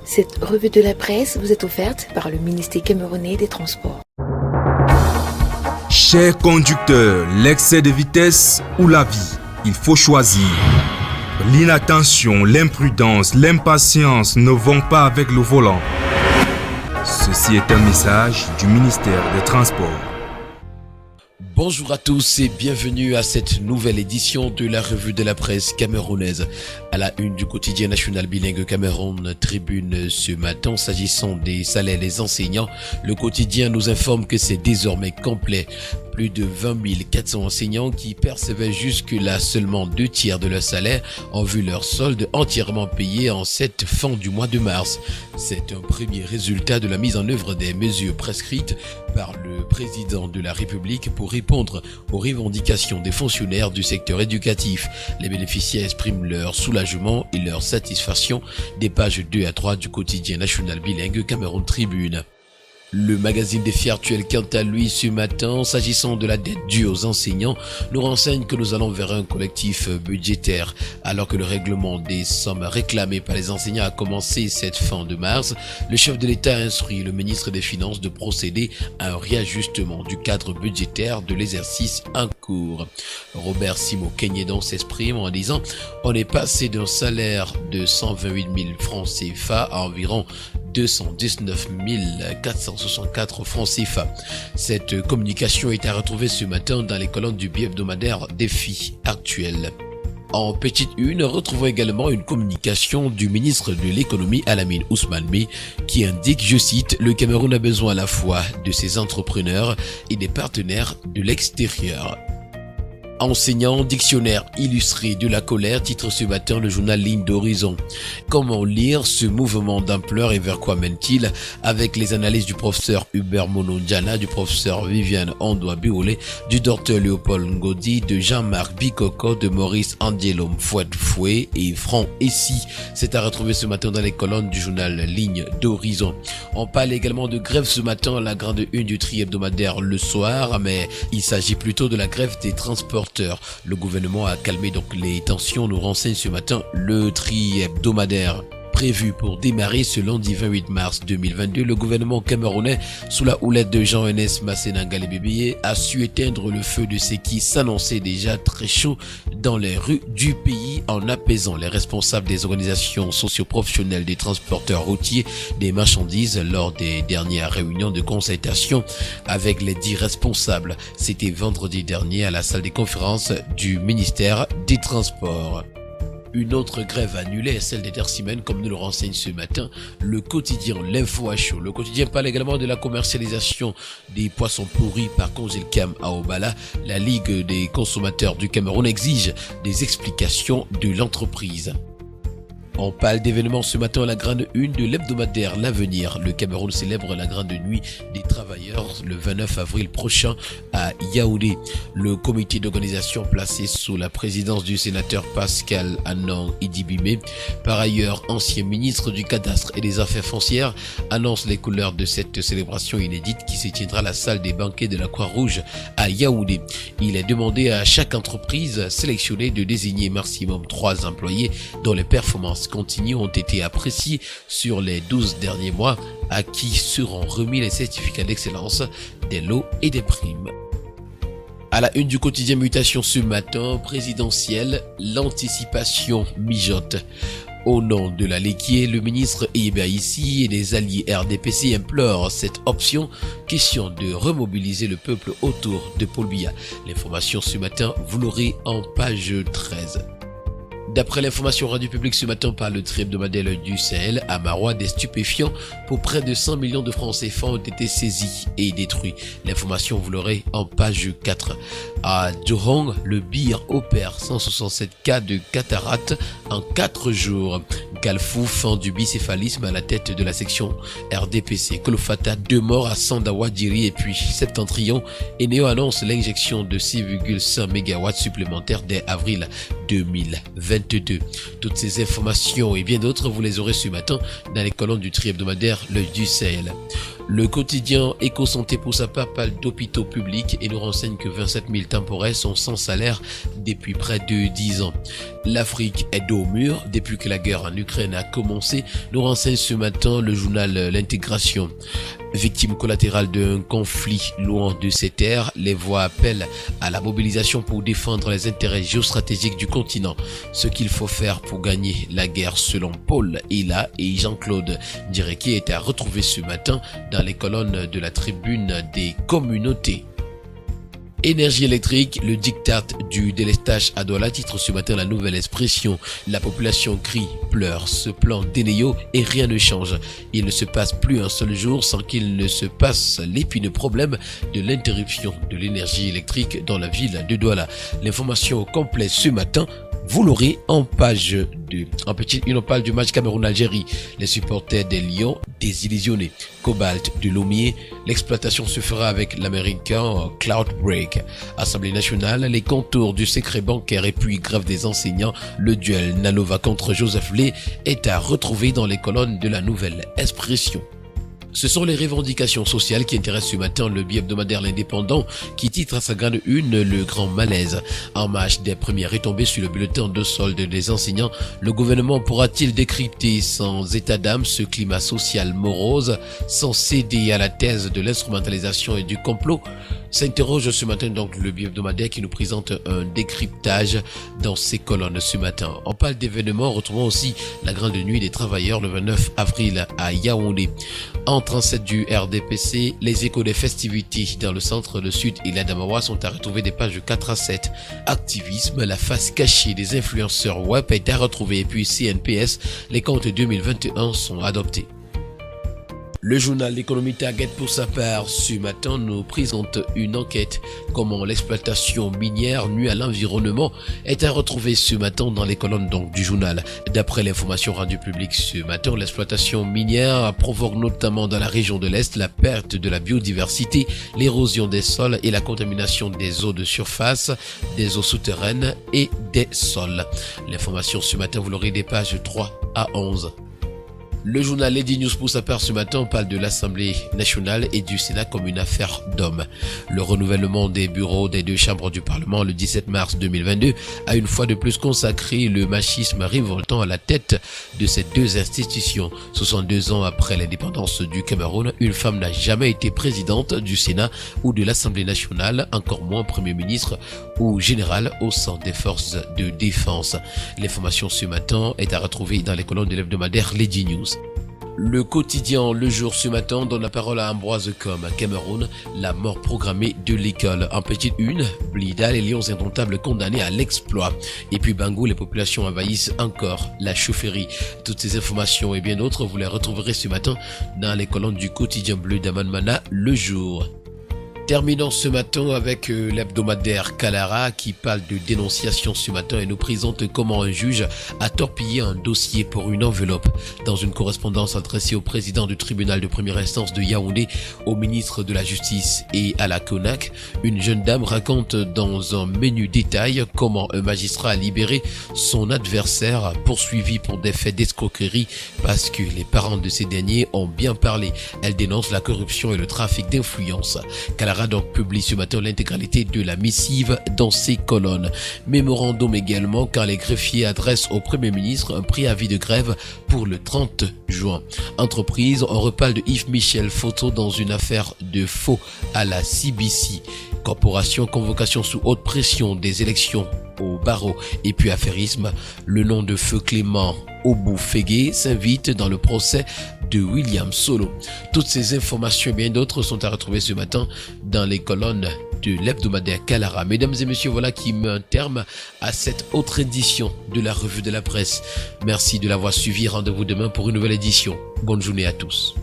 Cette revue de la presse vous est offerte par le ministère camerounais des Transports. Chers conducteurs, l'excès de vitesse ou la vie, il faut choisir. L'inattention, l'imprudence, l'impatience ne vont pas avec le volant. Ceci est un message du ministère des Transports. Bonjour à tous et bienvenue à cette nouvelle édition de la revue de la presse camerounaise. À la une du quotidien national bilingue Cameroun Tribune ce matin, s'agissant des salaires des enseignants, le quotidien nous informe que c'est désormais complet. Plus de 20 400 enseignants qui percevaient jusque-là seulement 2/3 de leur salaire ont vu leur solde entièrement payé en cette fin du mois de mars. C'est un premier résultat de la mise en œuvre des mesures prescrites par le président de la République pour répondre aux revendications des fonctionnaires du secteur éducatif. Les bénéficiaires expriment leur soulagement et leur satisfaction des pages 2 à 3 du quotidien national bilingue Cameroun Tribune. Le magazine Défi Actuel, quant à lui, ce matin, s'agissant de la dette due aux enseignants, nous renseigne que nous allons vers un collectif budgétaire. Alors que le règlement des sommes réclamées par les enseignants a commencé cette fin de mars, le chef de l'État a instruit le ministre des Finances de procéder à un réajustement du cadre budgétaire de l'exercice en cours. Robert Simo Kenyedon s'exprime en disant « On est passé d'un salaire de 128 000 francs CFA à environ 219 464 francs CFA. Cette communication est à retrouver ce matin dans les colonnes du bi-hebdomadaire Défi Actuel. En petite une, retrouvons également une communication du ministre de l'économie Alamine Ousmane Bey qui indique, je cite, « Le Cameroun a besoin à la fois de ses entrepreneurs et des partenaires de l'extérieur ». Enseignant, dictionnaire illustré de la colère, titre ce matin le journal Ligne d'Horizon. Comment lire ce mouvement d'ampleur et vers quoi mène-t-il? Avec les analyses du professeur Hubert Monondjana, du professeur Viviane Ondoa Biolé, du docteur Léopold Ngodi, de Jean-Marc Bikoko, de Maurice Andielom Fouet et Franck Essi. C'est à retrouver ce matin dans les colonnes du journal Ligne d'Horizon. On parle également de grève ce matin à la grande une du tri-hebdomadaire Le Soir, mais il s'agit plutôt de la grève des transporteurs. Le gouvernement a calmé donc les tensions, nous renseigne ce matin le tri-hebdomadaire. Prévu pour démarrer ce lundi 28 mars 2022, le gouvernement camerounais, sous la houlette de Jean-Enes Massénangale Bébé, a su éteindre le feu de ce qui s'annonçait déjà très chaud dans les rues du pays en apaisant les responsables des organisations socio-professionnelles des transporteurs routiers des marchandises lors des dernières réunions de concertation avec les 10 responsables. C'était vendredi dernier à la salle des conférences du ministère des Transports. Une autre grève annulée est celle des Dersimènes, comme nous le renseigne ce matin le quotidien L'Info à chaud. Le quotidien parle également de la commercialisation des poissons pourris par Congelcam à Obala. La Ligue des consommateurs du Cameroun exige des explications de l'entreprise. On parle d'événements ce matin à la grande une de l'hebdomadaire L'Avenir. Le Cameroun célèbre la grande nuit des travailleurs le 29 avril prochain à Yaoundé. Le comité d'organisation placé sous la présidence du sénateur Pascal Anan Idibimé, par ailleurs ancien ministre du cadastre et des affaires foncières, annonce les couleurs de cette célébration inédite qui se tiendra à la salle des banquets de la Croix-Rouge à Yaoundé. Il est demandé à chaque entreprise sélectionnée de désigner maximum 3 employés dont les performances continus ont été appréciés sur les 12 derniers mois, à qui seront remis les certificats d'excellence, des lots et des primes. À la une du quotidien Mutation ce matin, présidentielle, l'anticipation mijote. Au nom de la Léquier, le ministre Ici et des alliés RDPC implorent cette option, question de remobiliser le peuple autour de Paul Biya. L'information ce matin, vous l'aurez en page 13. D'après l'information rendue publique ce matin par le tri-hebdomadaire du Sahel, à Marois, des stupéfiants pour près de 100 millions de francs CFA ont été saisis et détruits. L'information, vous l'aurez en page 4. À Johong, le BIR opère 167 cas de cataracte en 4 jours. Galfou, fin du bicéphalisme à la tête de la section RDPC. Kolofata, 2 morts à Sandawa, Diri et puis Septentrion. Eneo annonce l'injection de 6,5 MW supplémentaires dès avril 2022. Toutes ces informations et bien d'autres, vous les aurez ce matin dans les colonnes du tri-hebdomadaire L'Œil du Sahel. Le quotidien Éco-Santé pour sa part parle d'hôpitaux publics et nous renseigne que 27 000 temporaires sont sans salaire depuis près de 10 ans. L'Afrique est dos au mur depuis que la guerre en Ukraine a commencé, nous renseigne ce matin le journal L'Intégration. Victime collatérale d'un conflit loin de ses terres, les voix appellent à la mobilisation pour défendre les intérêts géostratégiques du continent. Ce qu'il faut faire pour gagner la guerre selon Paul Ila et Jean-Claude Direki est à retrouver ce matin dans les colonnes de la tribune des communautés. Énergie électrique, le diktat du délestage à Douala titre ce matin la nouvelle expression. La population crie, pleure, se plaint d'Eneyo et rien ne change. Il ne se passe plus un seul jour sans qu'il ne se passe l'épineux problème de l'interruption de l'énergie électrique dans la ville de Douala. L'information au complet ce matin, vous l'aurez en page 2. En petite une, on parle du match Cameroun-Algérie. Les supporters des Lions désillusionnés. Cobalt de Lomier. L'exploitation se fera avec l'américain Cloudbreak. Assemblée nationale, les contours du secret bancaire et puis grève des enseignants. Le duel Nanova contre Joseph Lé est à retrouver dans les colonnes de la nouvelle expression. Ce sont les revendications sociales qui intéressent ce matin le bi-hebdomadaire L'Indépendant qui titre à sa grande une le grand malaise. En marge des premières retombées sur le bulletin de solde des enseignants, le gouvernement pourra-t-il décrypter sans état d'âme ce climat social morose sans céder à la thèse de l'instrumentalisation et du complot? S'interroge ce matin donc le bi-hebdomadaire qui nous présente un décryptage dans ses colonnes ce matin. On parle d'événements, retrouvons aussi la grande nuit des travailleurs le 29 avril à Yaoundé. En 37 du RDPC, les échos des festivités dans le centre, le sud et l'Adamawa sont à retrouver des pages 4 à 7. Activisme, la face cachée des influenceurs web est à retrouver et puis CNPS, les comptes 2021 sont adoptés. Le journal L'économie Target pour sa part ce matin nous présente une enquête comment l'exploitation minière nuit à l'environnement est à retrouver ce matin dans les colonnes donc du journal. D'après l'information rendue publique ce matin, l'exploitation minière provoque notamment dans la région de l'Est la perte de la biodiversité, l'érosion des sols et la contamination des eaux de surface, des eaux souterraines et des sols. L'information ce matin, vous l'aurez des pages 3 à 11. Le journal Lady News pour sa part ce matin parle de l'Assemblée nationale et du Sénat comme une affaire d'hommes. Le renouvellement des bureaux des deux chambres du Parlement le 17 mars 2022 a une fois de plus consacré le machisme révoltant à la tête de ces deux institutions. 62 ans après l'indépendance du Cameroun, une femme n'a jamais été présidente du Sénat ou de l'Assemblée nationale, encore moins Premier ministre ou général au sein des forces de défense. L'information ce matin est à retrouver dans les colonnes de l'hebdomadaire Lady News. Le quotidien Le Jour ce matin donne la parole à Ambroise Com. Cameroun, la mort programmée de l'école. En petite une, Blida, les lions indomptables condamnés à l'exploit. Et puis Bangou, les populations envahissent encore la chaufferie. Toutes ces informations et bien d'autres, vous les retrouverez ce matin dans les colonnes du quotidien bleu d'Amanmana Le Jour. Terminons ce matin avec l'hebdomadaire Kalara qui parle de dénonciation ce matin et nous présente comment un juge a torpillé un dossier pour une enveloppe. Dans une correspondance adressée au président du tribunal de première instance de Yaoundé, au ministre de la Justice et à la CONAC, une jeune dame raconte dans un menu détail comment un magistrat a libéré son adversaire poursuivi pour des faits d'escroquerie parce que les parents de ces derniers ont bien parlé. Elle dénonce la corruption et le trafic d'influence. Kalara donc publie ce matin l'intégralité de la missive dans ses colonnes. Mémorandum également car les greffiers adressent au Premier ministre un préavis de grève pour le 30 juin. Entreprise, on reparle de Yves Michel Photo dans une affaire de faux à la CBC. Corporation, convocation sous haute pression des élections au barreau et puis affairisme. Le nom de feu Clément Oboufégué s'invite dans le procès de William Solo. Toutes ces informations et bien d'autres sont à retrouver ce matin dans les colonnes de l'hebdomadaire Kalara. Mesdames et messieurs, voilà qui met un terme à cette autre édition de la revue de la presse. Merci de l'avoir suivi. Rendez-vous demain pour une nouvelle édition. Bonne journée à tous.